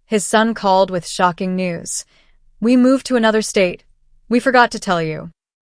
his son called with shocking news. "We moved to another state. We forgot to tell you."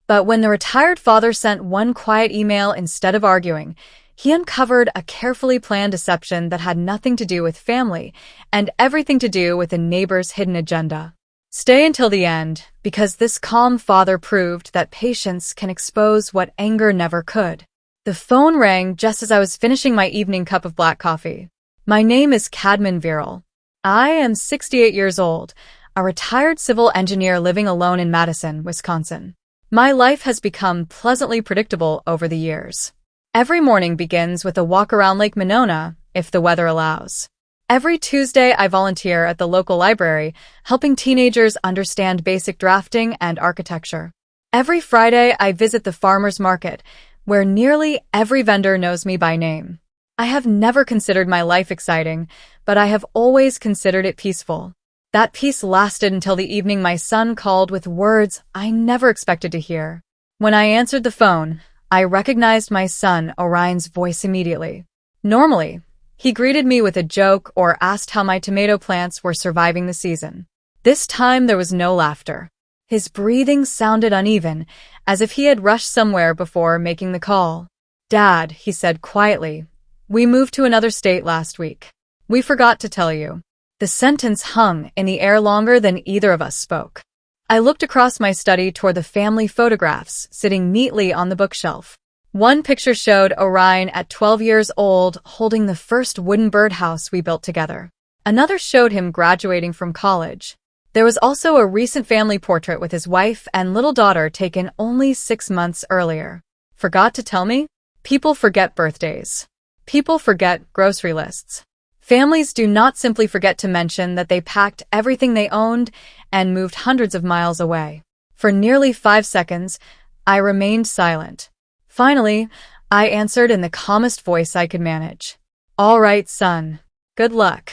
But when the retired father sent one quiet email instead of arguing, he uncovered a carefully planned deception that had nothing to do with family and everything to do with a neighbor's hidden agenda. Stay until the end, because this calm father proved that patience can expose what anger never could. The phone rang just as I was finishing my evening cup of black coffee. My name is Cadman Viral. I am 68 years old, a retired civil engineer living alone in Madison, Wisconsin. My life has become pleasantly predictable over the years. Every morning begins with a walk around Lake Monona, if the weather allows. Every Tuesday, I volunteer at the local library, helping teenagers understand basic drafting and architecture. Every Friday, I visit the farmer's market, where nearly every vendor knows me by name. I have never considered my life exciting, but I have always considered it peaceful. That peace lasted until the evening my son called with words I never expected to hear. When I answered the phone, I recognized my son Orion's voice immediately. Normally, he greeted me with a joke or asked how my tomato plants were surviving the season. This time there was no laughter. His breathing sounded uneven, as if he had rushed somewhere before making the call. "Dad," he said quietly, "we moved to another state last week. We forgot to tell you." The sentence hung in the air longer than either of us spoke. I looked across my study toward the family photographs sitting neatly on the bookshelf. One picture showed Orion at 12 years old holding the first wooden birdhouse we built together. Another showed him graduating from college. There was also a recent family portrait with his wife and little daughter taken only 6 months earlier. Forgot to tell me? People forget birthdays. People forget grocery lists. Families do not simply forget to mention that they packed everything they owned and moved hundreds of miles away. For nearly 5 seconds, I remained silent. Finally, I answered in the calmest voice I could manage. "All right, son. Good luck."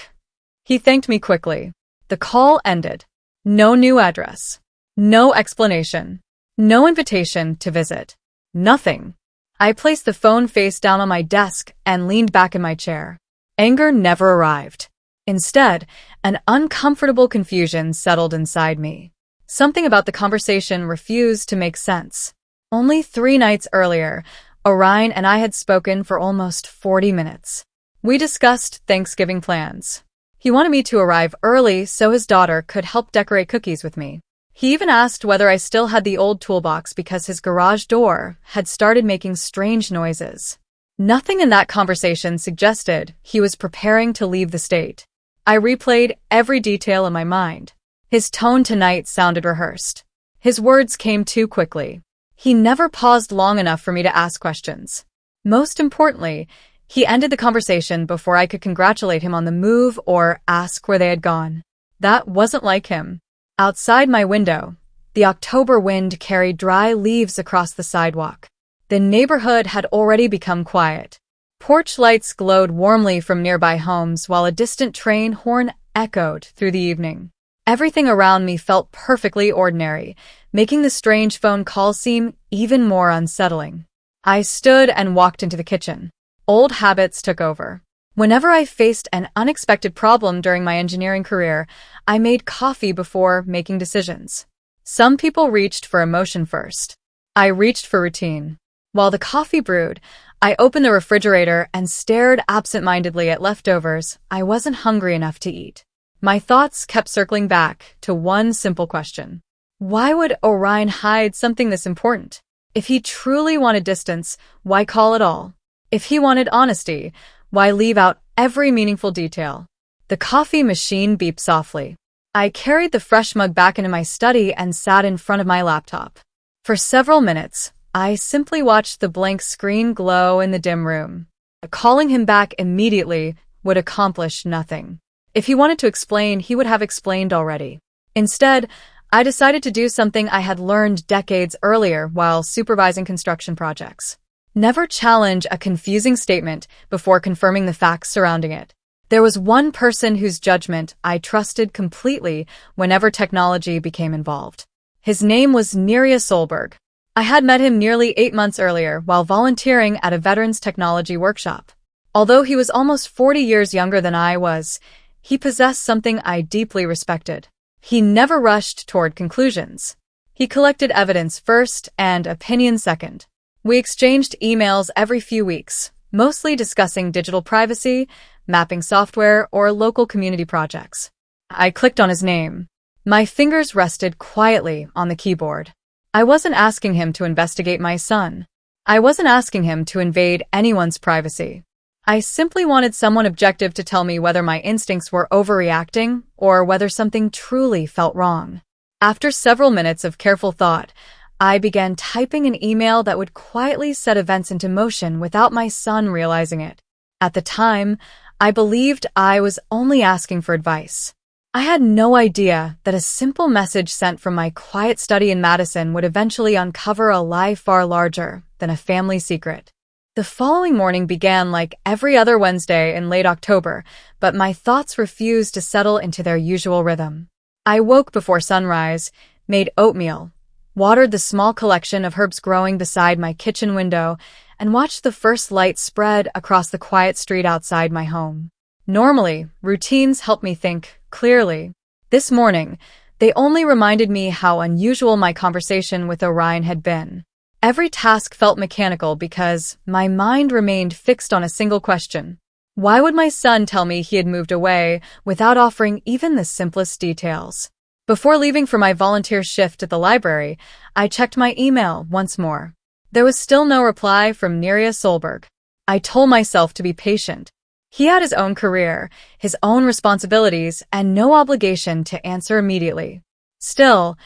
He thanked me quickly. The call ended. No new address. No explanation. No invitation to visit. Nothing. I placed the phone face down on my desk and leaned back in my chair. Anger never arrived. Instead, an uncomfortable confusion settled inside me. Something about the conversation refused to make sense. Only 3 nights earlier, Orion and I had spoken for almost 40 minutes. We discussed Thanksgiving plans. He wanted me to arrive early so his daughter could help decorate cookies with me. He even asked whether I still had the old toolbox because his garage door had started making strange noises. Nothing in that conversation suggested he was preparing to leave the state. I replayed every detail in my mind. His tone tonight sounded rehearsed. His words came too quickly. He never paused long enough for me to ask questions. Most importantly, he ended the conversation before I could congratulate him on the move or ask where they had gone. That wasn't like him. Outside my window, the October wind carried dry leaves across the sidewalk. The neighborhood had already become quiet. Porch lights glowed warmly from nearby homes while a distant train horn echoed through the evening. Everything around me felt perfectly ordinary, making the strange phone call seem even more unsettling. I stood and walked into the kitchen. Old habits took over. Whenever I faced an unexpected problem during my engineering career, I made coffee before making decisions. Some people reached for emotion first. I reached for routine. While the coffee brewed, I opened the refrigerator and stared absent-mindedly at leftovers I wasn't hungry enough to eat. My thoughts kept circling back to one simple question. Why would Orion hide something this important? If he truly wanted distance, why call at all? If he wanted honesty, why leave out every meaningful detail? The coffee machine beeped softly. I carried the fresh mug back into my study and sat in front of my laptop. For several minutes, I simply watched the blank screen glow in the dim room. Calling him back immediately would accomplish nothing. If he wanted to explain, he would have explained already. Instead, I decided to do something I had learned decades earlier while supervising construction projects. Never challenge a confusing statement before confirming the facts surrounding it. There was one person whose judgment I trusted completely whenever technology became involved. His name was Neria Solberg. I had met him nearly 8 months earlier while volunteering at a veterans technology workshop. Although he was almost 40 years younger than I was, He possessed something I deeply respected. He never rushed toward conclusions. He collected evidence first and opinion second. We exchanged emails every few weeks, mostly discussing digital privacy, mapping software, or local community projects. I clicked on his name. My fingers rested quietly on the keyboard. I wasn't asking him to investigate my son. I wasn't asking him to invade anyone's privacy. I simply wanted someone objective to tell me whether my instincts were overreacting or whether something truly felt wrong. After several minutes of careful thought, I began typing an email that would quietly set events into motion without my son realizing it. At the time, I believed I was only asking for advice. I had no idea that a simple message sent from my quiet study in Madison would eventually uncover a lie far larger than a family secret. The following morning began like every other Wednesday in late October, but my thoughts refused to settle into their usual rhythm. I woke before sunrise, made oatmeal, watered the small collection of herbs growing beside my kitchen window, and watched the first light spread across the quiet street outside my home. Normally, routines help me think clearly. This morning, they only reminded me how unusual my conversation with Orion had been. Every task felt mechanical because my mind remained fixed on a single question. Why would my son tell me he had moved away without offering even the simplest details? Before leaving for my volunteer shift at the library, I checked my email once more. There was still no reply from Neria Solberg. I told myself to be patient. He had his own career, his own responsibilities, and no obligation to answer immediately. Still,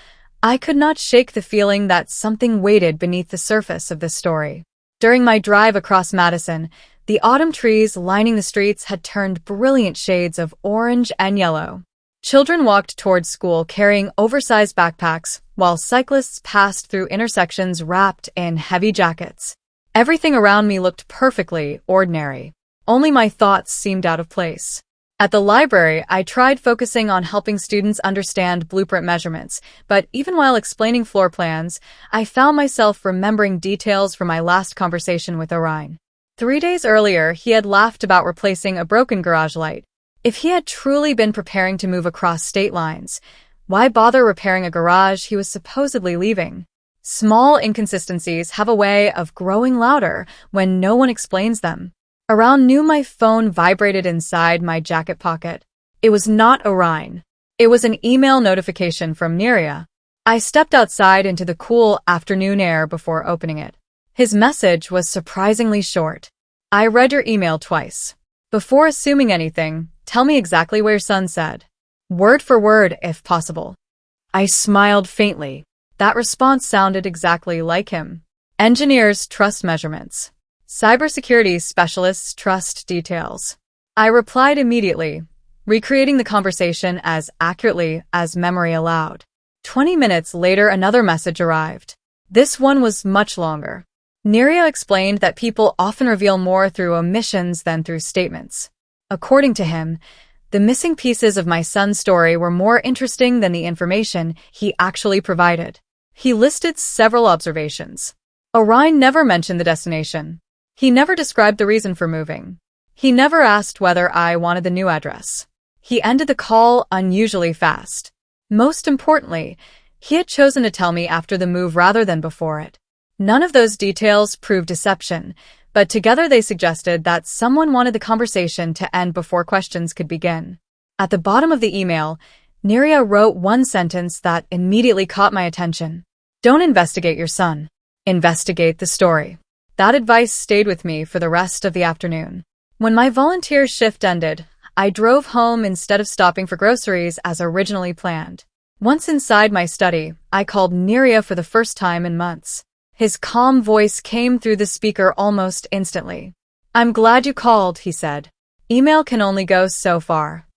I could not shake the feeling that something waited beneath the surface of this story. During my drive across Madison, the autumn trees lining the streets had turned brilliant shades of orange and yellow. Children walked towards school carrying oversized backpacks, while cyclists passed through intersections wrapped in heavy jackets. Everything around me looked perfectly ordinary. Only my thoughts seemed out of place. At the library, I tried focusing on helping students understand blueprint measurements, but even while explaining floor plans, I found myself remembering details from my last conversation with Orion. 3 days earlier, he had laughed about replacing a broken garage light. If he had truly been preparing to move across state lines, why bother repairing a garage he was supposedly leaving? Small inconsistencies have a way of growing louder when no one explains them. Around noon, my phone vibrated inside my jacket pocket. It was not Orion. It was an email notification from Neria. I stepped outside into the cool afternoon air before opening it. His message was surprisingly short. I read your email twice. Before assuming anything, tell me exactly what your son said. Word for word, if possible. I smiled faintly. That response sounded exactly like him. Engineers trust measurements. Cybersecurity specialists trust details. I replied immediately, recreating the conversation as accurately as memory allowed. 20 minutes later, another message arrived. This one was much longer. Neria explained that people often reveal more through omissions than through statements. According to him, the missing pieces of my son's story were more interesting than the information he actually provided. He listed several observations. Orion never mentioned the destination. He never described the reason for moving. He never asked whether I wanted the new address. He ended the call unusually fast. Most importantly, he had chosen to tell me after the move rather than before it. None of those details proved deception, but together they suggested that someone wanted the conversation to end before questions could begin. At the bottom of the email, Neria wrote one sentence that immediately caught my attention. Don't investigate your son. Investigate the story. That advice stayed with me for the rest of the afternoon. When my volunteer shift ended, I drove home instead of stopping for groceries as originally planned. Once inside my study, I called Neria for the first time in months. His calm voice came through the speaker almost instantly. I'm glad you called, he said. Email can only go so far.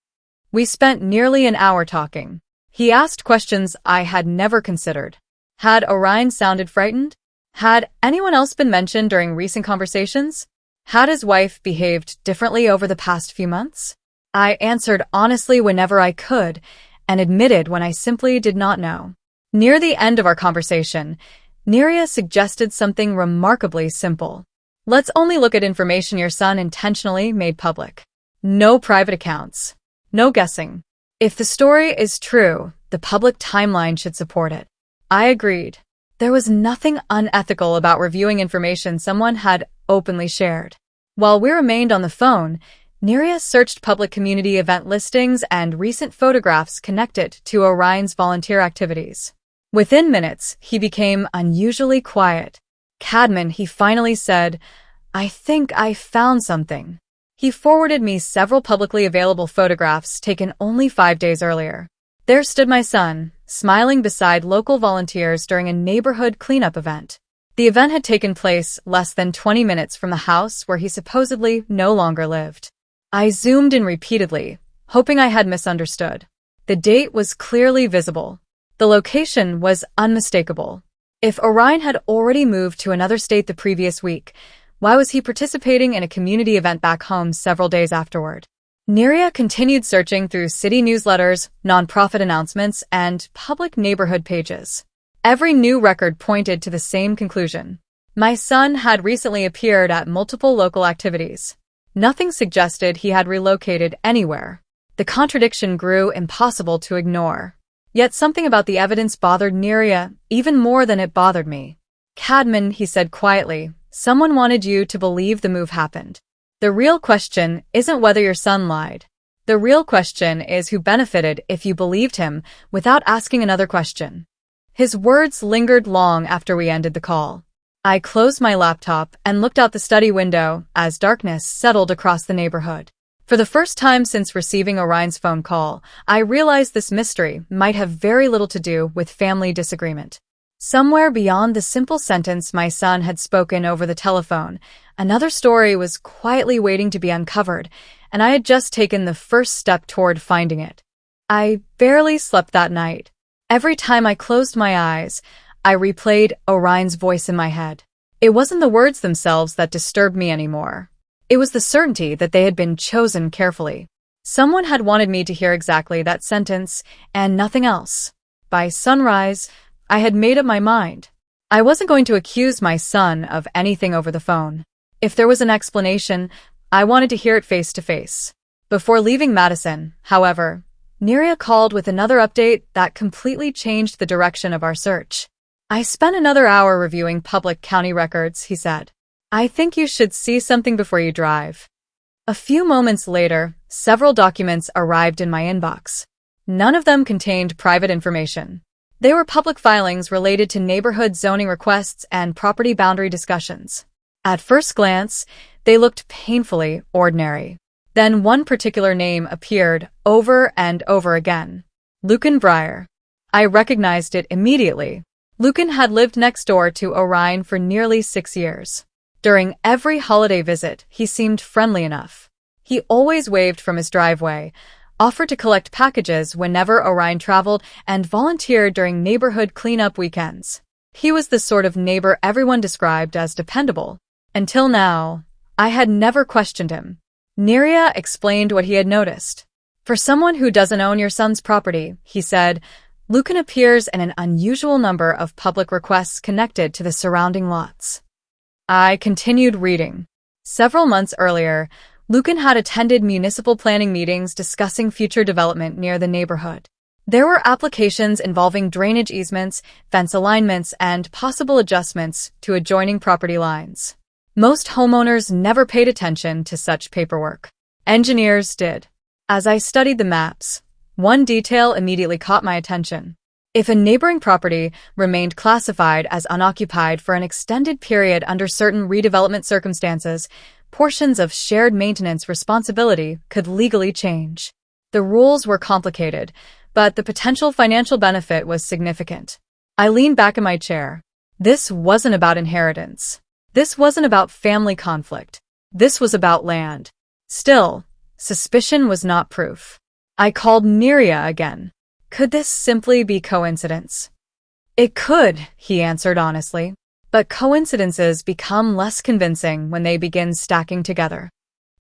We spent nearly an hour talking. He asked questions I had never considered. Had Orion sounded frightened? Had anyone else been mentioned during recent conversations? Had his wife behaved differently over the past few months? I answered honestly whenever I could, and admitted when I simply did not know. Near the end of our conversation, Neria suggested something remarkably simple. Let's only look at information your son intentionally made public. No private accounts. No guessing. If the story is true, the public timeline should support it. I agreed. There was nothing unethical about reviewing information someone had openly shared. While we remained on the phone, Neria searched public community event listings and recent photographs connected to Orion's volunteer activities. Within minutes, he became unusually quiet. Cadman, he finally said, "I think I found something." He forwarded me several publicly available photographs taken only 5 days earlier. There stood my son, smiling beside local volunteers during a neighborhood cleanup event. The event had taken place less than 20 minutes from the house where he supposedly no longer lived. I zoomed in repeatedly, hoping I had misunderstood. The date was clearly visible. The location was unmistakable. If Orion had already moved to another state the previous week, why was he participating in a community event back home several days afterward? Neria continued searching through city newsletters, nonprofit announcements, and public neighborhood pages. Every new record pointed to the same conclusion. My son had recently appeared at multiple local activities. Nothing suggested he had relocated anywhere. The contradiction grew impossible to ignore. Yet something about the evidence bothered Neria even more than it bothered me. "Cadman," he said quietly, "someone wanted you to believe the move happened. The real question isn't whether your son lied. The real question is who benefited if you believed him without asking another question." His words lingered long after we ended the call. I closed my laptop and looked out the study window as darkness settled across the neighborhood. For the first time since receiving Orion's phone call, I realized this mystery might have very little to do with family disagreement. Somewhere beyond the simple sentence my son had spoken over the telephone, another story was quietly waiting to be uncovered, and I had just taken the first step toward finding it. I barely slept that night. Every time I closed my eyes, I replayed Orion's voice in my head. It wasn't the words themselves that disturbed me anymore. It was the certainty that they had been chosen carefully. Someone had wanted me to hear exactly that sentence, and nothing else. By sunrise, I had made up my mind. I wasn't going to accuse my son of anything over the phone. If there was an explanation, I wanted to hear it face to face. Before leaving Madison, however, Neria called with another update that completely changed the direction of our search. "I spent another hour reviewing public county records," he said. "I think you should see something before you drive." A few moments later, several documents arrived in my inbox. None of them contained private information. They were public filings related to neighborhood zoning requests and property boundary discussions. At first glance, they looked painfully ordinary. Then one particular name appeared over and over again. Lucan Breyer. I recognized it immediately. Lucan had lived next door to Orion for nearly 6 years. During every holiday visit, he seemed friendly enough. He always waved from his driveway, offered to collect packages whenever Orion traveled, and volunteered during neighborhood cleanup weekends. He was the sort of neighbor everyone described as dependable. Until now, I had never questioned him. Neria explained what he had noticed. "For someone who doesn't own your son's property," he said, "Lucan appears in an unusual number of public requests connected to the surrounding lots." I continued reading. Several months earlier, Lucan had attended municipal planning meetings discussing future development near the neighborhood. There were applications involving drainage easements, fence alignments, and possible adjustments to adjoining property lines. Most homeowners never paid attention to such paperwork. Engineers did. As I studied the maps, one detail immediately caught my attention. If a neighboring property remained classified as unoccupied for an extended period under certain redevelopment circumstances, portions of shared maintenance responsibility could legally change. The rules were complicated, but the potential financial benefit was significant. I leaned back in my chair. This wasn't about inheritance. This wasn't about family conflict. This was about land. Still, suspicion was not proof. I called Neria again. Could this simply be coincidence? "It could," he answered honestly. "But coincidences become less convincing when they begin stacking together."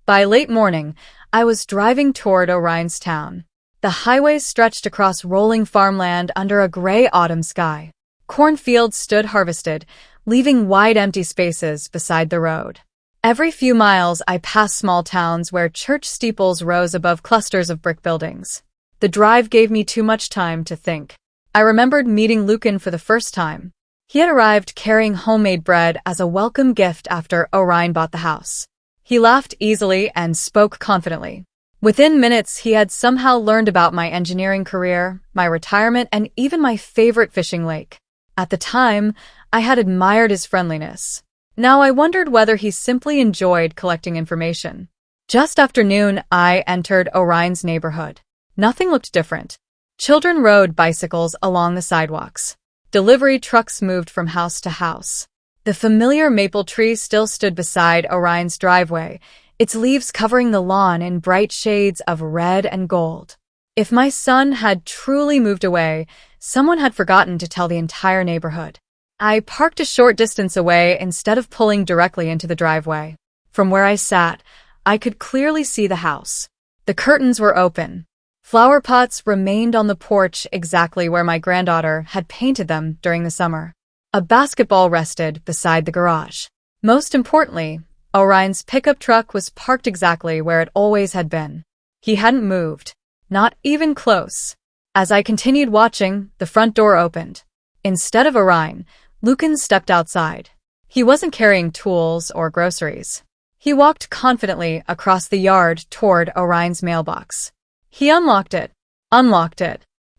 By late morning, I was driving toward Orion's town. The highways stretched across rolling farmland under a gray autumn sky. Cornfields stood harvested, leaving wide empty spaces beside the road. Every few miles, I passed small towns where church steeples rose above clusters of brick buildings. The drive gave me too much time to think. I remembered meeting Lucan for the first time. He had arrived carrying homemade bread as a welcome gift after Orion bought the house. He laughed easily and spoke confidently. Within minutes, he had somehow learned about my engineering career, my retirement, and even my favorite fishing lake. At the time, I had admired his friendliness. Now I wondered whether he simply enjoyed collecting information. Just after noon, I entered Orion's neighborhood. Nothing looked different. Children rode bicycles along the sidewalks. Delivery trucks moved from house to house. The familiar maple tree still stood beside Orion's driveway, its leaves covering the lawn in bright shades of red and gold. If my son had truly moved away, someone had forgotten to tell the entire neighborhood. I parked a short distance away instead of pulling directly into the driveway. From where I sat, I could clearly see the house. The curtains were open. Flower pots remained on the porch exactly where my granddaughter had painted them during the summer. A basketball rested beside the garage. Most importantly, Orion's pickup truck was parked exactly where it always had been. He hadn't moved. Not even close. As I continued watching, the front door opened. Instead of Orion, Lucan stepped outside. He wasn't carrying tools or groceries. He walked confidently across the yard toward Orion's mailbox. He unlocked it.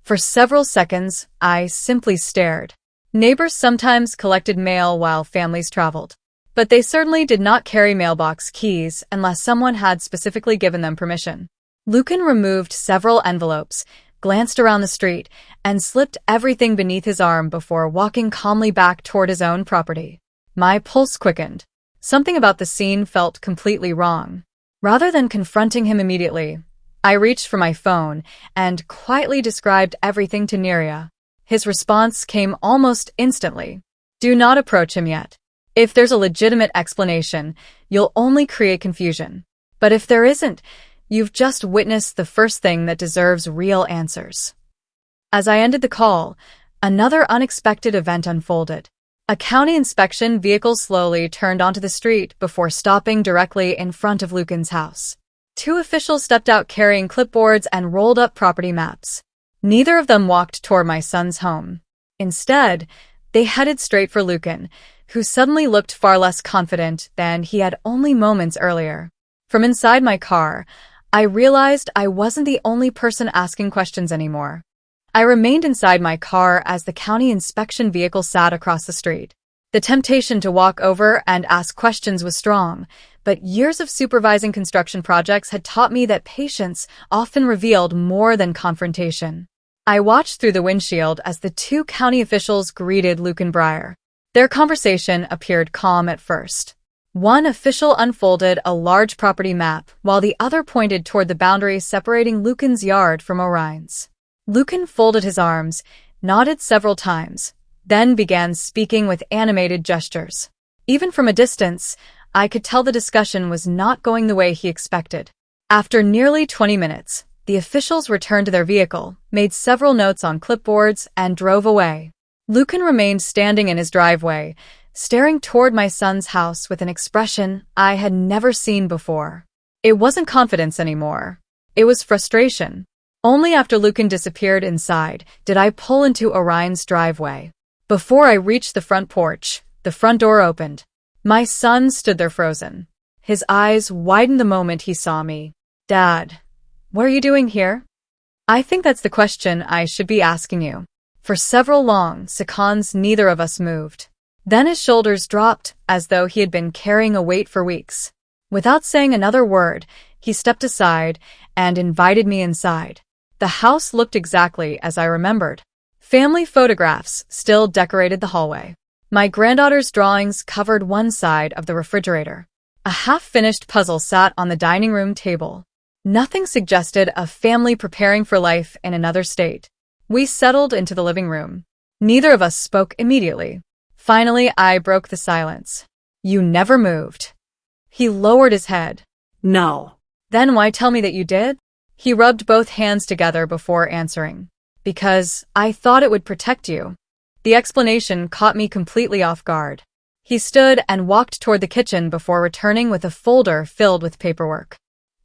For several seconds, I simply stared. Neighbors sometimes collected mail while families traveled, but they certainly did not carry mailbox keys unless someone had specifically given them permission. Lucan removed several envelopes, glanced around the street, and slipped everything beneath his arm before walking calmly back toward his own property. My pulse quickened. Something about the scene felt completely wrong. Rather than confronting him immediately, I reached for my phone and quietly described everything to Neria. His response came almost instantly. Do not approach him yet. If there's a legitimate explanation, you'll only create confusion. But if there isn't, you've just witnessed the first thing that deserves real answers. As I ended the call, another unexpected event unfolded. A county inspection vehicle slowly turned onto the street before stopping directly in front of Lucan's house. Two officials stepped out carrying clipboards and rolled up property maps. Neither of them walked toward my son's home. Instead, they headed straight for Lucan, who suddenly looked far less confident than he had only moments earlier. From inside my car, I realized I wasn't the only person asking questions anymore. I remained inside my car as the county inspection vehicle sat across the street. The temptation to walk over and ask questions was strong, but years of supervising construction projects had taught me that patience often revealed more than confrontation. I watched through the windshield as the two county officials greeted Lucan Breyer. Their conversation appeared calm at first. One official unfolded a large property map, while the other pointed toward the boundary separating Lucan's yard from Orion's. Lucan folded his arms, nodded several times, then began speaking with animated gestures. Even from a distance, I could tell the discussion was not going the way he expected. After nearly 20 minutes, the officials returned to their vehicle, made several notes on clipboards, and drove away. Lucan remained standing in his driveway, staring toward my son's house with an expression I had never seen before. It wasn't confidence anymore. It was frustration. Only after Lucan disappeared inside did I pull into Orion's driveway. Before I reached the front porch, the front door opened. My son stood there frozen. His eyes widened the moment he saw me. Dad, what are you doing here? I think that's the question I should be asking you. For several long seconds, neither of us moved. Then his shoulders dropped, as though he had been carrying a weight for weeks. Without saying another word, he stepped aside and invited me inside. The house looked exactly as I remembered. Family photographs still decorated the hallway. My granddaughter's drawings covered one side of the refrigerator. A half-finished puzzle sat on the dining room table. Nothing suggested a family preparing for life in another state. We settled into the living room. Neither of us spoke immediately. Finally, I broke the silence. You never moved. He lowered his head. No. Then why tell me that you did? He rubbed both hands together before answering. Because I thought it would protect you. The explanation caught me completely off guard. He stood and walked toward the kitchen before returning with a folder filled with paperwork.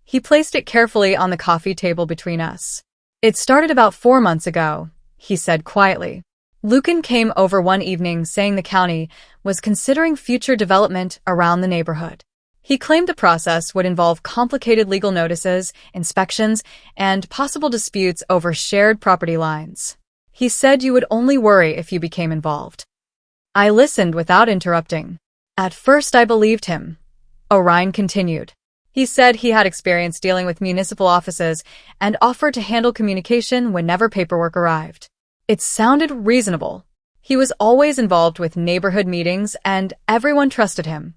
He placed it carefully on the coffee table between us. "It started about 4 months ago," he said quietly. "Lucan came over one evening saying the county was considering future development around the neighborhood. He claimed the process would involve complicated legal notices, inspections, and possible disputes over shared property lines. He said you would only worry if you became involved." I listened without interrupting. "At first I believed him," Orion continued. "He said he had experience dealing with municipal offices and offered to handle communication whenever paperwork arrived. It sounded reasonable. He was always involved with neighborhood meetings and everyone trusted him."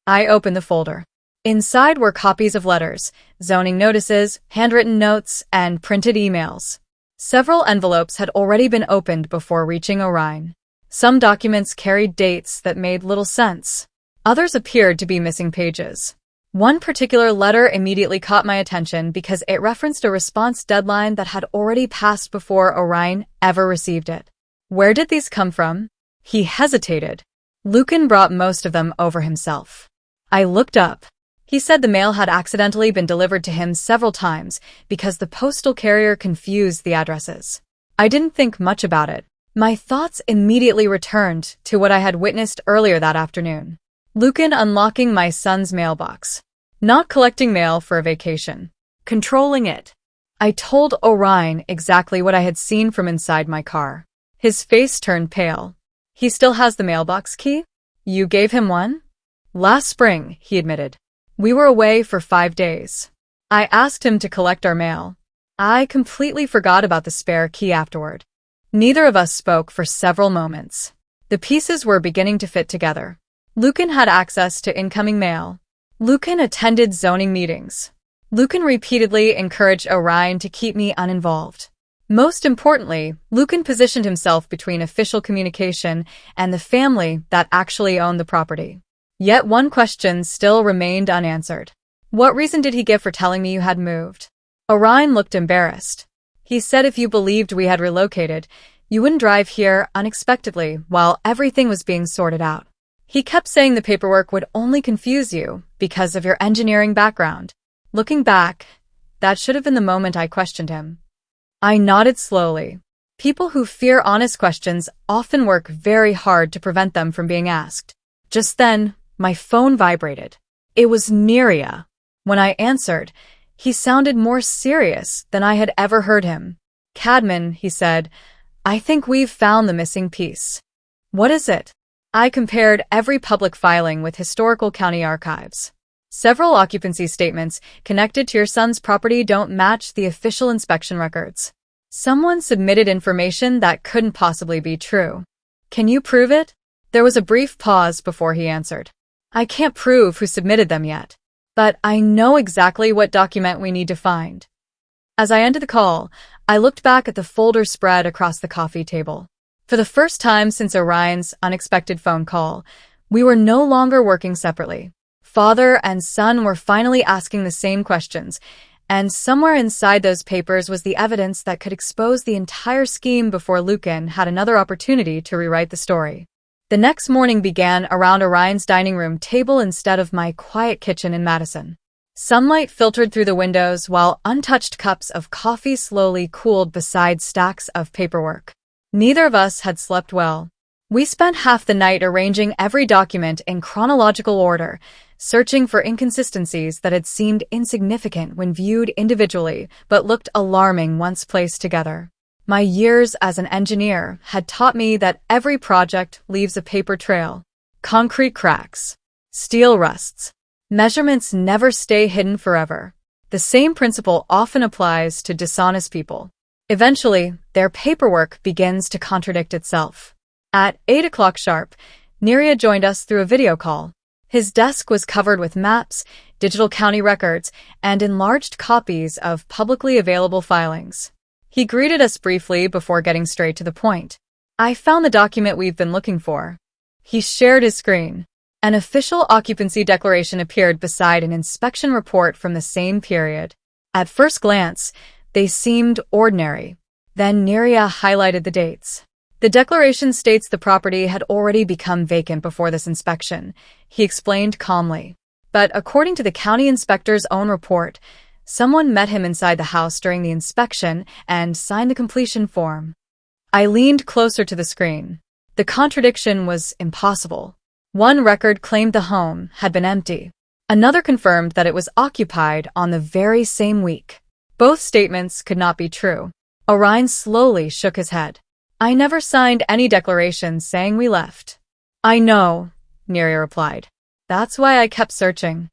I opened the folder. Inside were copies of letters, zoning notices, handwritten notes, and printed emails. Several envelopes had already been opened before reaching Orion. Some documents carried dates that made little sense. Others appeared to be missing pages. One particular letter immediately caught my attention because it referenced a response deadline that had already passed before Orion ever received it. "Where did these come from?" He hesitated. "Lucan brought most of them over himself." I looked up. He said the mail had accidentally been delivered to him several times because the postal carrier confused the addresses. I didn't think much about it. My thoughts immediately returned to what I had witnessed earlier that afternoon. Lucan unlocking my son's mailbox. Not collecting mail for a vacation. Controlling it. I told Orion exactly what I had seen from inside my car. His face turned pale. "He still has the mailbox key? You gave him one?" "Last spring," he admitted. "We were away for 5 days. I asked him to collect our mail. I completely forgot about the spare key afterward." Neither of us spoke for several moments. The pieces were beginning to fit together. Lucan had access to incoming mail. Lucan attended zoning meetings. Lucan repeatedly encouraged Orion to keep me uninvolved. Most importantly, Lucan positioned himself between official communication and the family that actually owned the property. Yet one question still remained unanswered. "What reason did he give for telling me you had moved?" Orion looked embarrassed. "He said if you believed we had relocated, you wouldn't drive here unexpectedly while everything was being sorted out. He kept saying the paperwork would only confuse you because of your engineering background." Looking back, that should have been the moment I questioned him. I nodded slowly. People who fear honest questions often work very hard to prevent them from being asked. Just then, my phone vibrated. It was Neria. When I answered, he sounded more serious than I had ever heard him. "Cadman," he said, "I think we've found the missing piece." "What is it?" I compared every public filing with historical county archives. "Several occupancy statements connected to your son's property don't match the official inspection records. Someone submitted information that couldn't possibly be true. Can you prove it?" There was a brief pause before he answered. "I can't prove who submitted them yet, but I know exactly what document we need to find." As I ended the call, I looked back at the folder spread across the coffee table. For the first time since Orion's unexpected phone call, we were no longer working separately. Father and son were finally asking the same questions, and somewhere inside those papers was the evidence that could expose the entire scheme before Lucan had another opportunity to rewrite the story. The next morning began around Orion's dining room table instead of my quiet kitchen in Madison. Sunlight filtered through the windows while untouched cups of coffee slowly cooled beside stacks of paperwork. Neither of us had slept well. We spent half the night arranging every document in chronological order, searching for inconsistencies that had seemed insignificant when viewed individually but looked alarming once placed together. My years as an engineer had taught me that every project leaves a paper trail. Concrete cracks. Steel rusts. Measurements never stay hidden forever. The same principle often applies to dishonest people. Eventually, their paperwork begins to contradict itself. At 8 o'clock sharp, Neria joined us through a video call. His desk was covered with maps, digital county records, and enlarged copies of publicly available filings. He greeted us briefly before getting straight to the point. "I found the document we've been looking for." He shared his screen. An official occupancy declaration appeared beside an inspection report from the same period. At first glance, they seemed ordinary. Then Neria highlighted the dates. The declaration states the property had already become vacant before this inspection, he explained calmly. But according to the county inspector's own report, someone met him inside the house during the inspection and signed the completion form. I leaned closer to the screen. The contradiction was impossible. One record claimed the home had been empty. Another confirmed that it was occupied on the very same week. Both statements could not be true. Orion slowly shook his head. I never signed any declaration saying we left. I know, Neria replied. That's why I kept searching.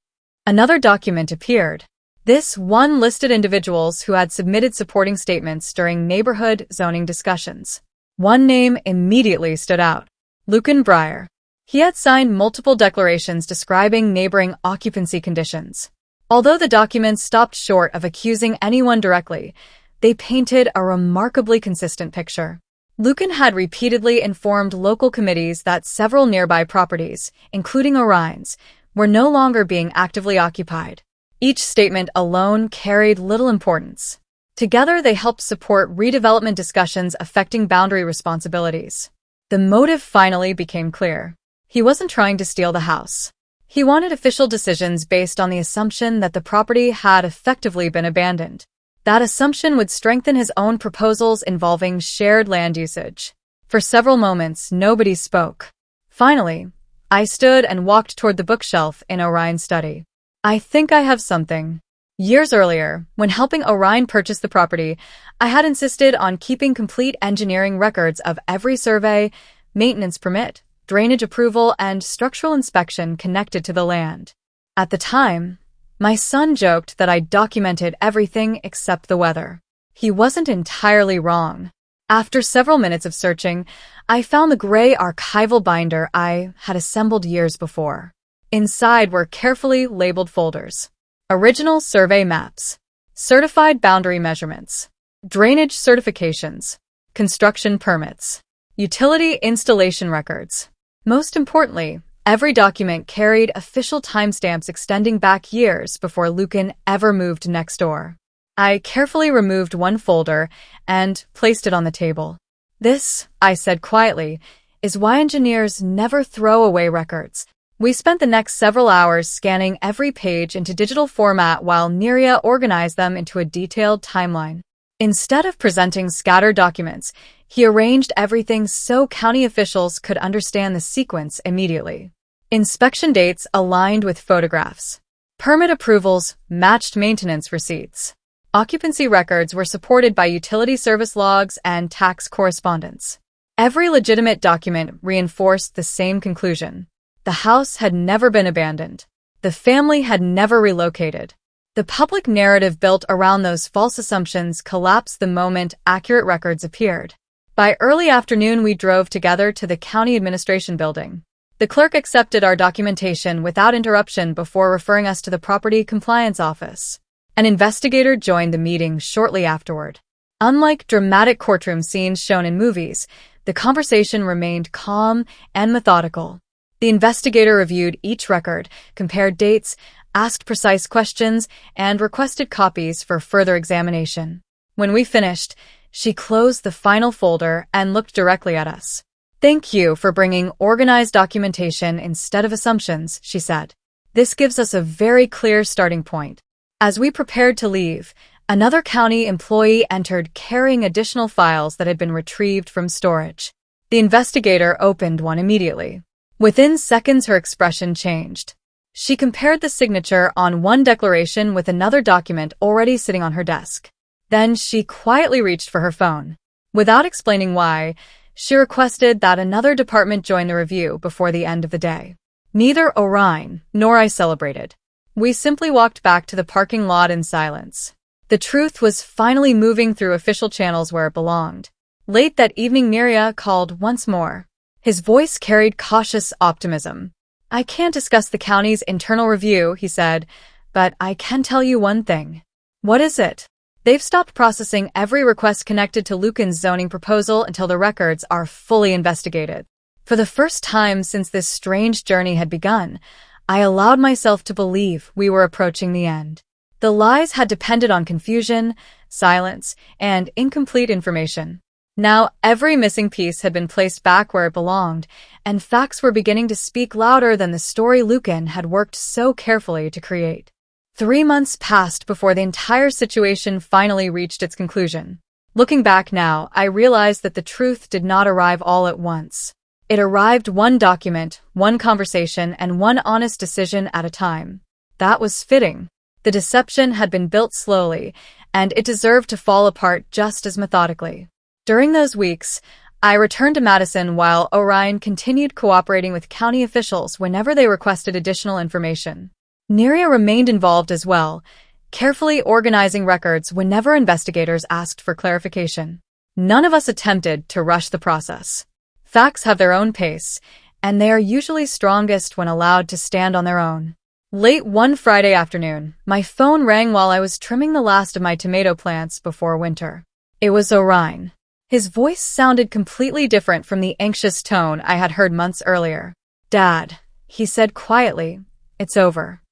Another document appeared. This one listed individuals who had submitted supporting statements during neighborhood zoning discussions. One name immediately stood out. Lucan Breyer. He had signed multiple declarations describing neighboring occupancy conditions. Although the documents stopped short of accusing anyone directly, they painted a remarkably consistent picture. Lucan had repeatedly informed local committees that several nearby properties, including Orion's, were no longer being actively occupied. Each statement alone carried little importance. Together, they helped support redevelopment discussions affecting boundary responsibilities. The motive finally became clear. He wasn't trying to steal the house. He wanted official decisions based on the assumption that the property had effectively been abandoned. That assumption would strengthen his own proposals involving shared land usage. For several moments, nobody spoke. Finally, I stood and walked toward the bookshelf in Orion's study. I think I have something. Years earlier, when helping Orion purchase the property, I had insisted on keeping complete engineering records of every survey, maintenance permit, drainage approval, and structural inspection connected to the land. At the time, my son joked that I documented everything except the weather. He wasn't entirely wrong. After several minutes of searching, I found the gray archival binder I had assembled years before. Inside were carefully labeled folders. Original survey maps, certified boundary measurements, drainage certifications, construction permits, utility installation records. Most importantly, every document carried official timestamps extending back years before Lucan ever moved next door. I carefully removed one folder and placed it on the table. This, I said quietly, is why engineers never throw away records. We spent the next several hours scanning every page into digital format while Neria organized them into a detailed timeline. Instead of presenting scattered documents, he arranged everything so county officials could understand the sequence immediately. Inspection dates aligned with photographs. Permit approvals matched maintenance receipts. Occupancy records were supported by utility service logs and tax correspondence. Every legitimate document reinforced the same conclusion. The house had never been abandoned. The family had never relocated. The public narrative built around those false assumptions collapsed the moment accurate records appeared. By early afternoon, we drove together to the county administration building. The clerk accepted our documentation without interruption before referring us to the property compliance office. An investigator joined the meeting shortly afterward. Unlike dramatic courtroom scenes shown in movies, the conversation remained calm and methodical. The investigator reviewed each record, compared dates, asked precise questions, and requested copies for further examination. When we finished, she closed the final folder and looked directly at us. Thank you for bringing organized documentation instead of assumptions, she said. This gives us a very clear starting point. As we prepared to leave, another county employee entered carrying additional files that had been retrieved from storage. The investigator opened one immediately. Within seconds, her expression changed. She compared the signature on one declaration with another document already sitting on her desk. Then she quietly reached for her phone. Without explaining why, she requested that another department join the review before the end of the day. Neither Orion nor I celebrated. We simply walked back to the parking lot in silence. The truth was finally moving through official channels where it belonged. Late that evening, Neria called once more. His voice carried cautious optimism. I can't discuss the county's internal review, he said, but I can tell you one thing. What is it? They've stopped processing every request connected to Lucan's zoning proposal until the records are fully investigated. For the first time since this strange journey had begun, I allowed myself to believe we were approaching the end. The lies had depended on confusion, silence, and incomplete information. Now every missing piece had been placed back where it belonged, and facts were beginning to speak louder than the story Lucan had worked so carefully to create. 3 months passed before the entire situation finally reached its conclusion. Looking back now, I realized that the truth did not arrive all at once. It arrived one document, one conversation, and one honest decision at a time. That was fitting. The deception had been built slowly, and it deserved to fall apart just as methodically. During those weeks, I returned to Madison while Orion continued cooperating with county officials whenever they requested additional information. Neria remained involved as well, carefully organizing records whenever investigators asked for clarification. None of us attempted to rush the process. Facts have their own pace, and they are usually strongest when allowed to stand on their own. Late one Friday afternoon, my phone rang while I was trimming the last of my tomato plants before winter. It was Orion. His voice sounded completely different from the anxious tone I had heard months earlier. "Dad," he said quietly, "it's over."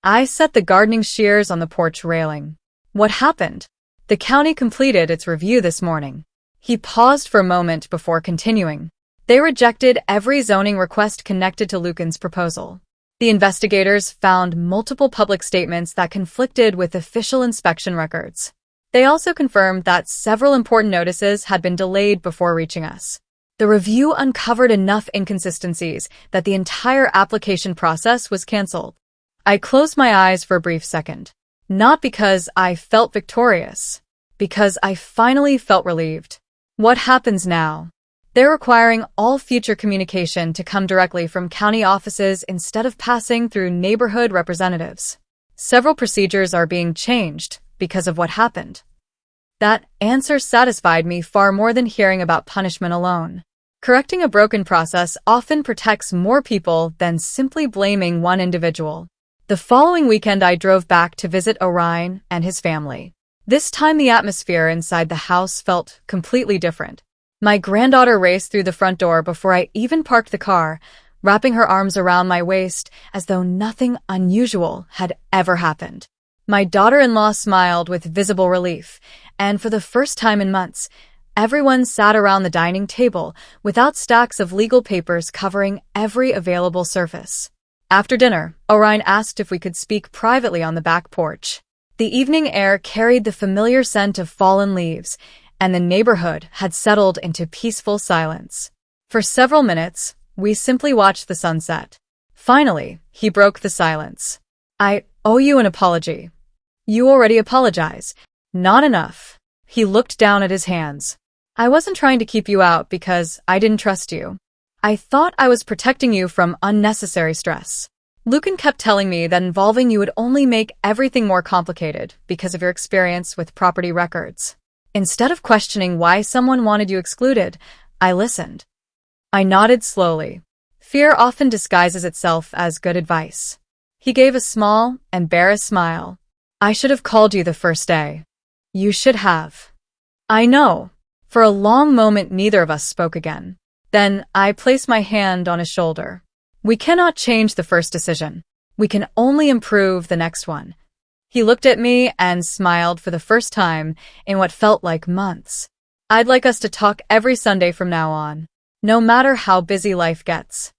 I set the gardening shears on the porch railing. "What happened?" "The county completed its review this morning." He paused for a moment before continuing. "They rejected every zoning request connected to Lucan's proposal. The investigators found multiple public statements that conflicted with official inspection records. They also confirmed that several important notices had been delayed before reaching us. The review uncovered enough inconsistencies that the entire application process was canceled." I closed my eyes for a brief second. Not because I felt victorious, because I finally felt relieved. What happens now? They're requiring all future communication to come directly from county offices instead of passing through neighborhood representatives. Several procedures are being changed because of what happened. That answer satisfied me far more than hearing about punishment alone. Correcting a broken process often protects more people than simply blaming one individual. The following weekend I drove back to visit Orion and his family. This time the atmosphere inside the house felt completely different. My granddaughter raced through the front door before I even parked the car, wrapping her arms around my waist as though nothing unusual had ever happened. My daughter-in-law smiled with visible relief, and for the first time in months, everyone sat around the dining table without stacks of legal papers covering every available surface. After dinner, Orion asked if we could speak privately on the back porch. The evening air carried the familiar scent of fallen leaves, and the neighborhood had settled into peaceful silence. For several minutes, we simply watched the sunset. Finally, he broke the silence. "I owe you an apology." "You already apologize." "Not enough." He looked down at his hands. "I wasn't trying to keep you out because I didn't trust you. I thought I was protecting you from unnecessary stress. Lucan kept telling me that involving you would only make everything more complicated because of your experience with property records. Instead of questioning why someone wanted you excluded, I listened." I nodded slowly. Fear often disguises itself as good advice. He gave a small, embarrassed smile. "I should have called you the first day." "You should have." "I know." For a long moment, neither of us spoke again. Then I placed my hand on his shoulder. "We cannot change the first decision. We can only improve the next one." He looked at me and smiled for the first time in what felt like months. "I'd like us to talk every Sunday from now on, no matter how busy life gets."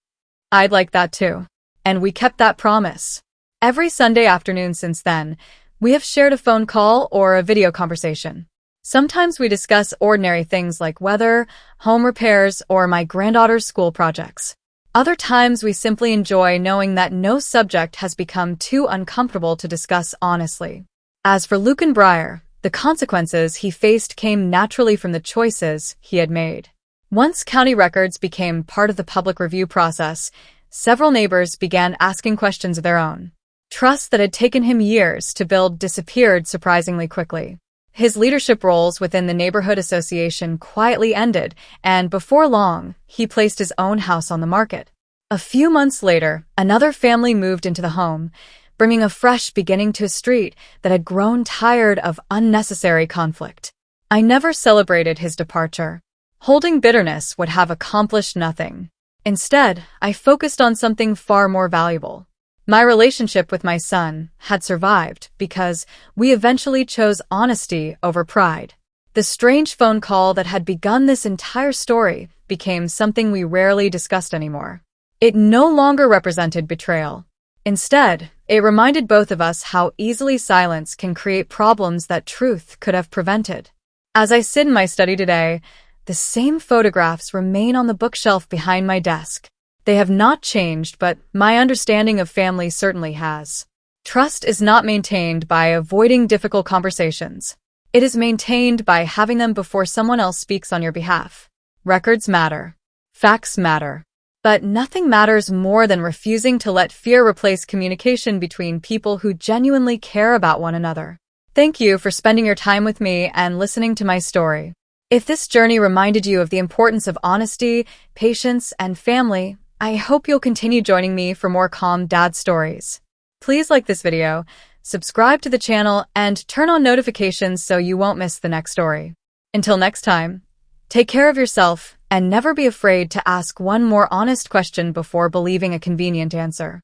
"I'd like that too." And we kept that promise. Every Sunday afternoon since then, we have shared a phone call or a video conversation. Sometimes we discuss ordinary things like weather, home repairs, or my granddaughter's school projects. Other times we simply enjoy knowing that no subject has become too uncomfortable to discuss honestly. As for Lucan Breyer, the consequences he faced came naturally from the choices he had made. Once county records became part of the public review process, several neighbors began asking questions of their own. Trust that had taken him years to build disappeared surprisingly quickly. His leadership roles within the neighborhood association quietly ended, and before long, he placed his own house on the market. A few months later, another family moved into the home, bringing a fresh beginning to a street that had grown tired of unnecessary conflict. I never celebrated his departure. Holding bitterness would have accomplished nothing. Instead, I focused on something far more valuable. My relationship with my son had survived because we eventually chose honesty over pride. The strange phone call that had begun this entire story became something we rarely discussed anymore. It no longer represented betrayal. Instead, it reminded both of us how easily silence can create problems that truth could have prevented. As I sit in my study today, the same photographs remain on the bookshelf behind my desk. They have not changed, but my understanding of family certainly has. Trust is not maintained by avoiding difficult conversations. It is maintained by having them before someone else speaks on your behalf. Records matter. Facts matter. But nothing matters more than refusing to let fear replace communication between people who genuinely care about one another. Thank you for spending your time with me and listening to my story. If this journey reminded you of the importance of honesty, patience, and family, I hope you'll continue joining me for more calm dad stories. Please like this video, subscribe to the channel, and turn on notifications so you won't miss the next story. Until next time, take care of yourself and never be afraid to ask one more honest question before believing a convenient answer.